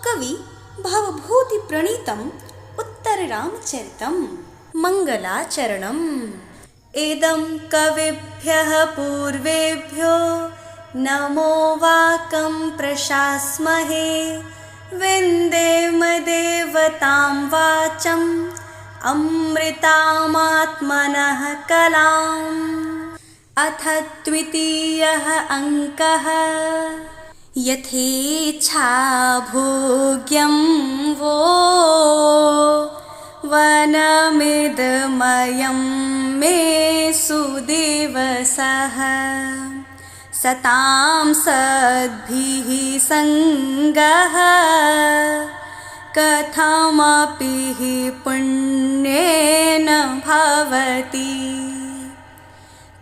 कवि भवभूति प्रणीतम् उत्तररामचरितम् मङ्गलाचरणम्। इदं कविभ्यः पूर्वेभ्यो नमो वाकं प्रशास्महे। विन्देम देवतां वाचम् अमृतामात्मनः कलाम्। अथ द्वितीयः अङ्कः। यथेच्छा भोग्यं वो वनमिदमयं मे सुदिवसः। सतां सद्भिः सङ्गः कथमपि हि पुण्येन भवति।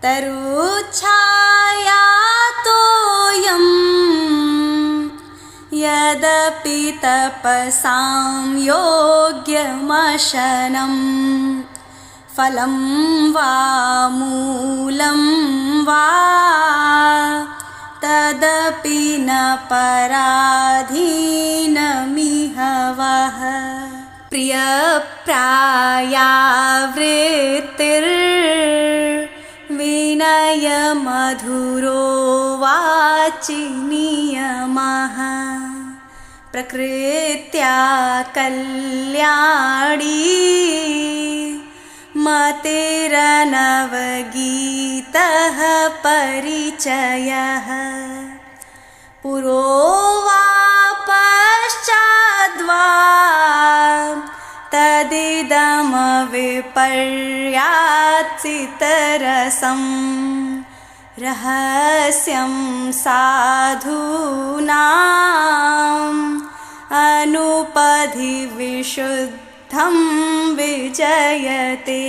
तरुच्छायातोऽयं यदपि तपसां योग्यमशनं। फलं वा मूलं वा तदपि न पराधीनमिह वः। प्रियप्राया वृत्तिर्विनयमधुरो वाचि नियमः। प्रकृत्या कल्याणी मतिरनवगीतः परिचयः। पुरो वा पश्चाद्वा तदिदमविपर्यात्सितरसं। रहस्यं साधूनाम् अनुपधि विशुद्धं विजयते।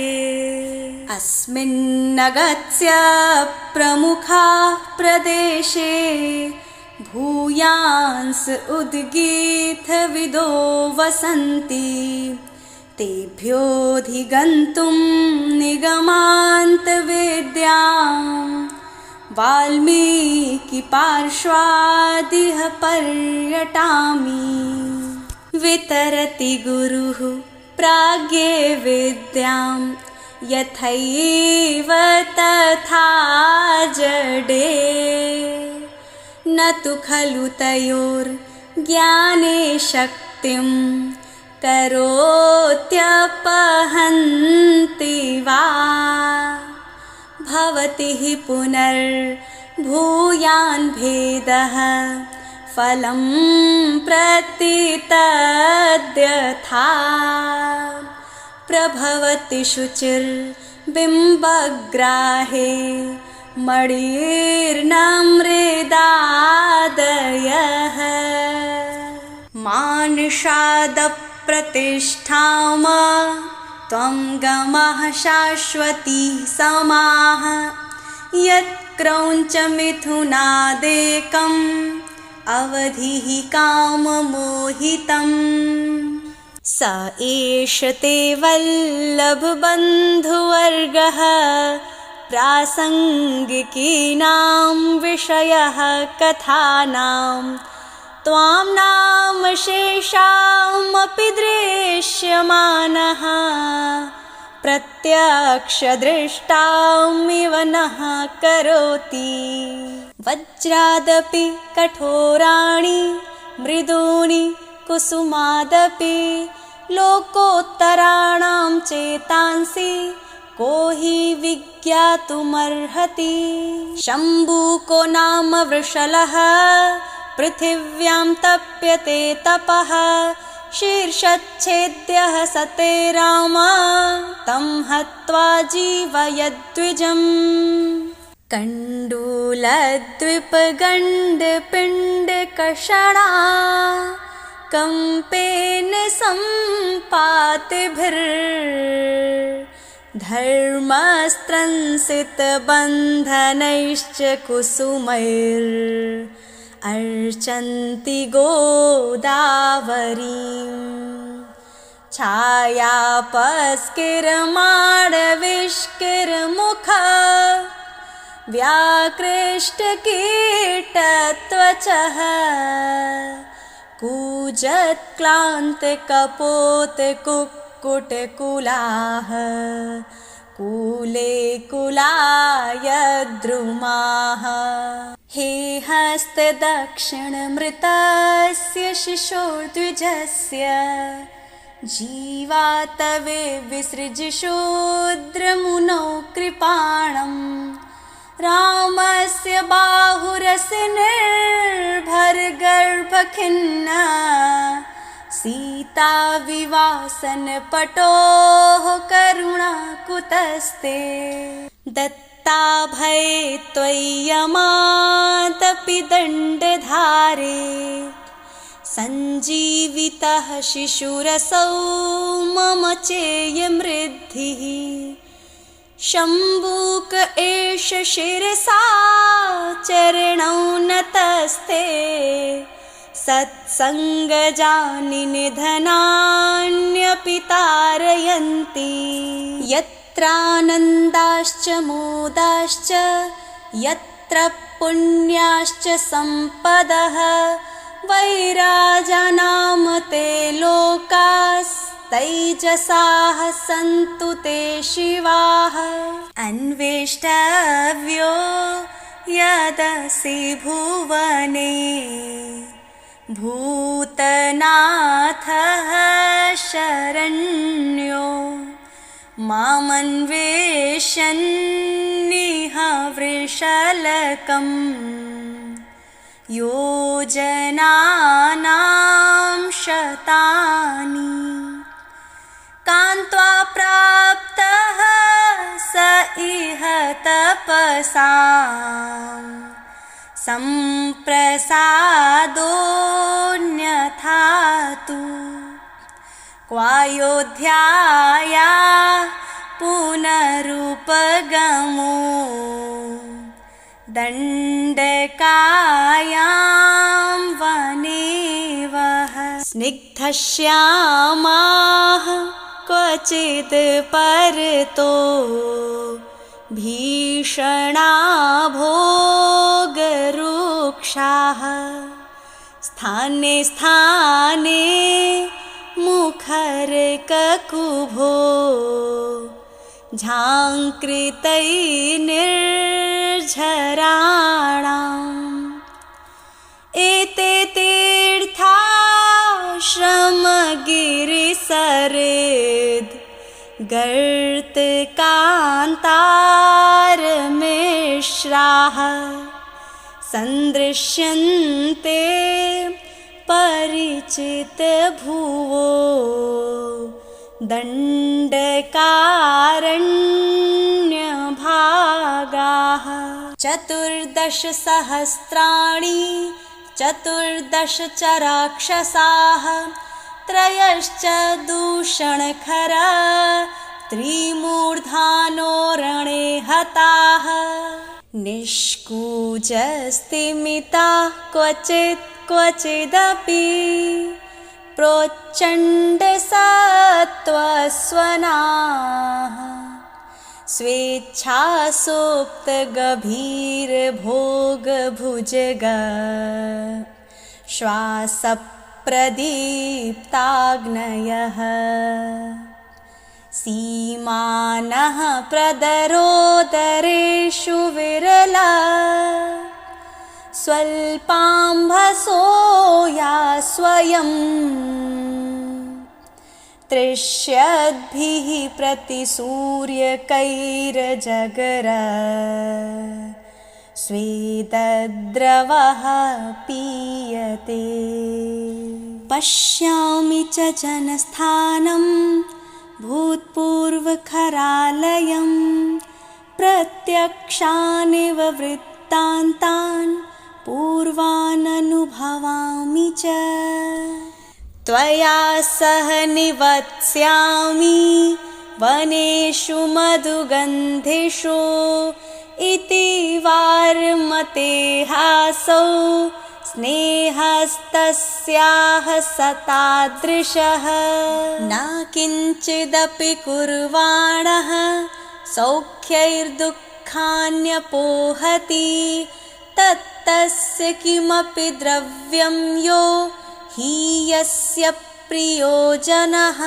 अस्मिन्नगत्य प्रमुखाः प्रदेशे भूयांस उद्गीतविदो वसन्ति। तेभ्योऽधिगन्तुं निगमान्तवेद्यां वाल्मीकिपार्श्वादिह पर्यटामि। वितरति गुरुः प्राज्ञे विद्यां यथैव तथा जडे। न तु खलु तयोर्ज्ञाने शक्तिं करोत्यपहन्ति वा। भवति हि पुनर्भूयान् भेदः फलं प्रति तद्यथा। प्रभवति शुचिर्बिम्बग्राहे मणिर्नमृदादयः। मानुषादप्रतिष्ठाम त्वं गमः शाश्वती समाः। यत्क्रौञ्चमिथुनादेकम् अवधिः काममोहितम्। स एष ते वल्लभबन्धुवर्गः प्रासङ्गिकीनां विषयः कथानां। त्वां नाम शेषामपि दृश्यमानः प्रत्यक्षदृष्टामिव नः करोति। वज्रादपि कठोराणि मृदूनि कुसुमादपि लोकोत्तराणां चेतांसि को हि विज्ञातुमर्हति। शम्बूको नाम वृषलः पृथिव्यां तप्यते तपः। शीर्षच्छेद्यः सते राम तं हत्वा जीवयद्विजम्। कण्डूलद्विपगण्डपिण्डकषणा कंपेन सम्पातिभिर्धर्मस्त्रंसितबन्धनैश्च कुसुमैर्अर्चन्ति गोदावरीं। छायापस्किरमाणविष्किरमुख व्याकृष्टकीटत्वचः कूजत्क्लान्तकपोतकुक्कुटकुलाः कूले कुलाय द्रुमाः हे हस्तदक्षिणमृतस्य शिशोर्द्विजस्य जीवातवे विसृजशूद्रमुनौ कृपाणम् रामस्य बाहुरस्य निर्भरगर्भखिन्ना सीता विवासनपटोः करुणा कुतस्ते दत्ताभये त्वय्यमादपि दण्डधारे सञ्जीवितः शिशुरसौ मम चेयमृद्धिः शम्बूक एष शिरसा चरणौ नतस्ते सत्सङ्गजानि निधनान्यपि तारयन्ति यत्रानन्दाश्च मोदाश्च यत्र पुण्याश्च सम्पदः वैराजनाम ते लोकास्तैजसाः सन्तु ते शिवाः अन्वेष्टव्यो यदसि भुवने भूतनाथः शरण्यो मामन्वेषन्निह वृषलकम् योजनानां शतानि कान्त्वा प्राप्तः स इह तपसां सम्प्रसादोऽन्यथा तु क्वायोध्याया पुनरुपगमो दण्डकायां वने वः स्निग्धश्यामाः क्वचिद् परतो भीषणा भोगरुक्षाः स्थाने स्थाने मुखरककुभो झाङ्कृतैर्निर्झराणाम् एते तीर्थाश्रमगिरिसरेद् गर्तकान्तारमिश्राः सन्दृश्यन्ते परिचितभुवो दण्डकारण्यभागाः 14,000 14 च राक्षसाः त्रयश्च दूषणखरा त्रिमूर्धानो रणे हताः निष्कूजस्तिमिताः क्वचिदपि प्रोच्चण्डसत्त्वस्वनाः स्वेच्छासुप्तगभीरभोगभुजग श्वासप्रदीप्ताग्नयः सीमानः प्रदरोदरेषु विरला स्वल्पाम्भसो या स्वयं तृष्यद्भिः प्रतिसूर्यकैर्जगर स्वेदद्रवः पीयते पश्यामि च जनस्थानं भूतपूर्वखरालयं प्रत्यक्षानिव वृत्तान्तान् पूर्वाननुभवामि च त्वया सह निवत्स्यामि वनेषु मधुगन्धेषु इति वार्मतेहासौ स्नेहस्तस्याः सतादृशः न किञ्चिदपि कुर्वाणः सौख्यैर्दुःखान्यपोहति तत्तस्य किमपि द्रव्यं यो हीयस्य प्रियो जनः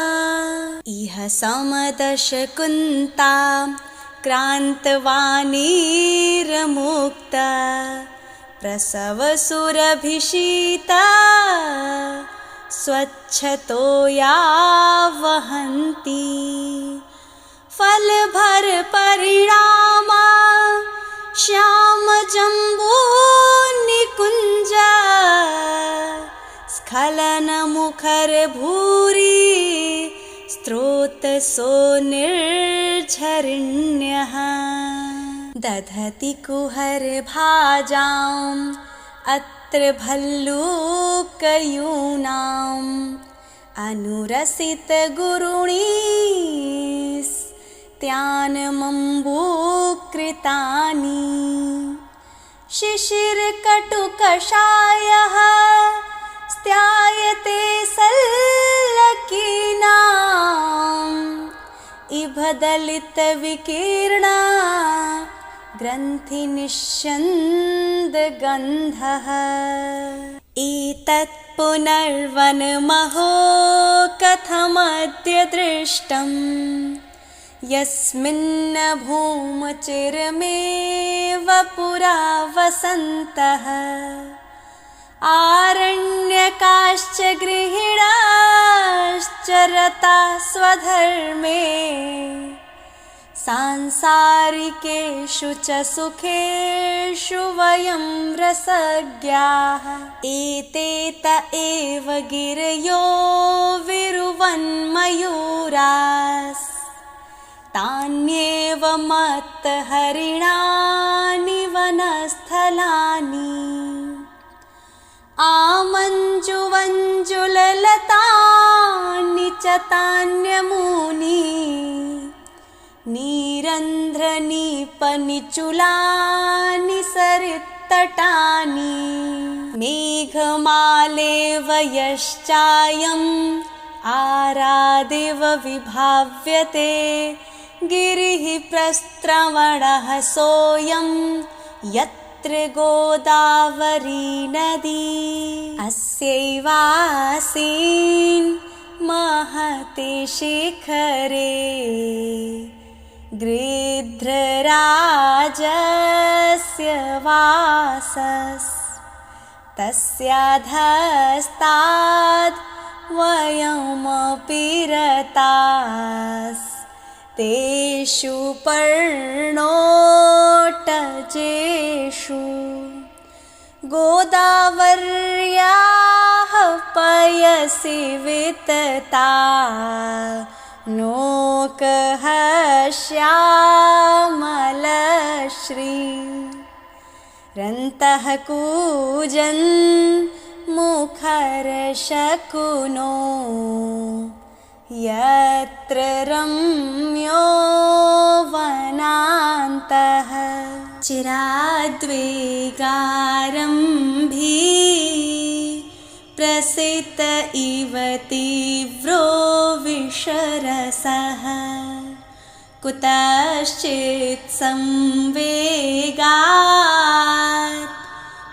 इह समदशकुन्ता क्रान्तवाणीरमुक्ता प्रसवसुरभिषीता स्वच्छतो या वहन्ति फलभर परिणामा श्यामजम्बूनिकुञ्जा स्खलनमुखर भूरि स्रोतसो निर्झरिण्यः दधति कुहरभाजाम् अत्र भल्लूकयूनाम् अनुरसितगुरुणीस्त्यानमम्बूकृतानि शिशिरकटुकषायः स्त्यायते सल्लकीनाम् इभदलितविकीर्णा ग्रन्थिनिष्यन्दगन्धः एतत् पुनर्वनमहो कथमद्य दृष्टम् यस्मिन्न भूमचिरमेव पुरा वसन्तः आरण्यकाश्च गृहिणाश्चरता स्वधर्मे सांसारिकेषु च सुखेषु वयं रसज्ञाः एते त एव गिरयो विरुवन्मयूरास् तान्येव मत्तहरिणानि वनस्थलानि आमञ्जुवञ्जुललतानि च तान्यमूनि नीरन्ध्रनीपनिचूलानि सरित्तटानि मेघमालेव यश्चायम् आरादेव विभाव्यते गिरिः प्रस्रवणः सोऽयं यत्र गोदावरी नदी अस्यैवासीन् महते शिखरे गृध्रराजस्य वासस् तस्याधस्ताद् वयमपि रतास् तेषु पर्णोटजेषु गोदावर्याः पयसि वितता नोकः श्यामलश्री रन्तः कूजन् मुखरशकुनो यत्र रम्यो वनान्तः चिराद्वेगारम्भी प्रसित इव तीव्रो विषरसः कुतश्चित् संवेगात्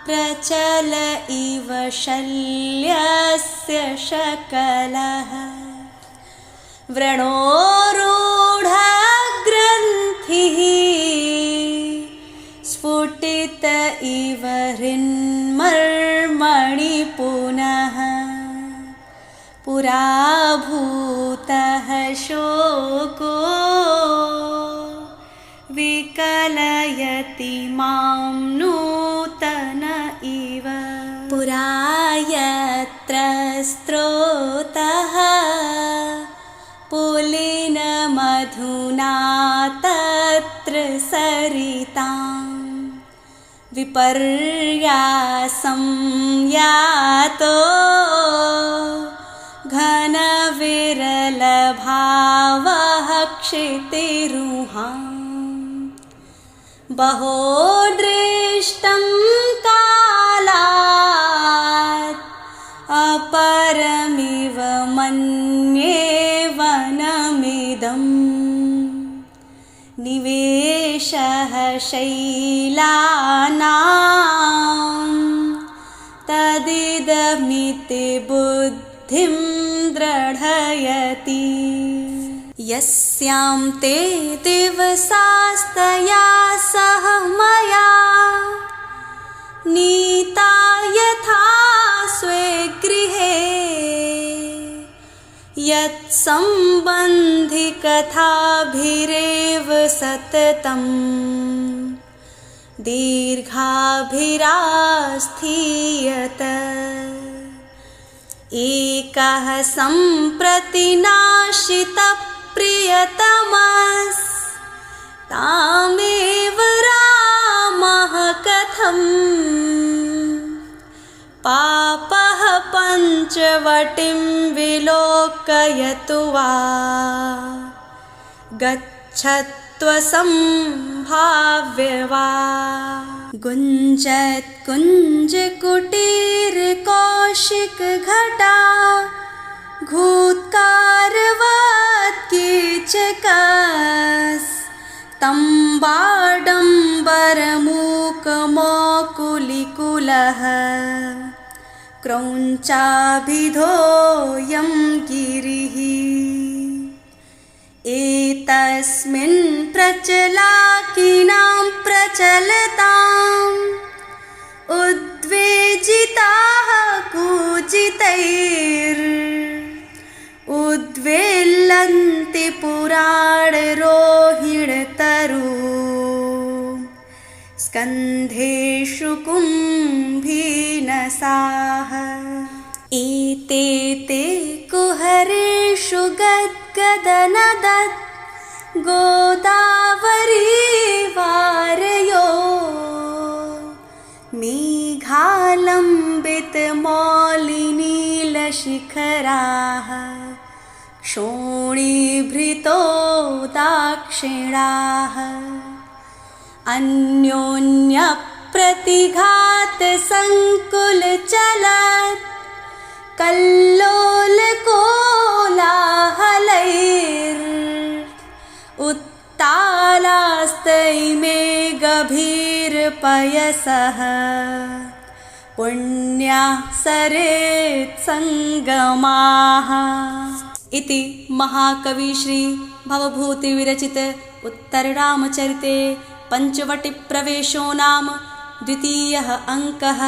प्रचल इव शल्यस्य शकलः व्रणोरूढग्रन्थिः स्फुटित इव हृन्मर्मणि पुनः पुरा भूतः शोको विकलयति मां नूतन इव पुरा यत्र स्रोतः पुलिनमधुना तत्र सरिताम् विपर्यासं यातो घनविरलभावः क्षितिरुहाम् बहो दृष्टं कालात् अपरमिव मन्ये वनमिदम् निवेशः शैलानां तदिदमिह नीति बुद्धिं दृढयति। यस्यां ते दिवसास्तया सह मया नीता यथा स्वे गृहे यत्सम्बन्धिकथाभिरेव सततं दीर्घाभिरास्थीयत। एकः सम्प्रति नाशितप्रियतमस्तामेव रामः कथम् पापः पञ्चवटीं विलोकयतु वा गच्छत्वसम्भाव्य वा। गुञ्जत्कुञ्जकुटीरकौशिकघटा घूत्कारवत् कीचकस्तम्बाडम्बरमूकमौकुलिकुलः क्रौञ्चाभिधोऽयं गिरिः। एतस्मिन् प्रचलाकिनां प्रचलताम् उद्वेजिताः कूजितैरुद्वेल्लन्ति पुराणरोहिणतरू स्कन्धेषु कुम्भीनसाः। एते ते कुहरेषु गद्गदनदत् गोदावरी वारयो मेघालम्बितमौलिनीलशिखराः क्षोणीभृतो दाक्षिणाः। अन्योन्यप्रतिघातसङ्कुलचलत् कल्लोलकोलाहलैरुत्तालास्तैमे गभीरपयसः पुण्याः सरेत्सङ्गमाः। इति महाकवि श्री भवभूतिविरचित उत्तररामचरिते पञ्चवटीप्रवेशो नाम 2 अङ्कः।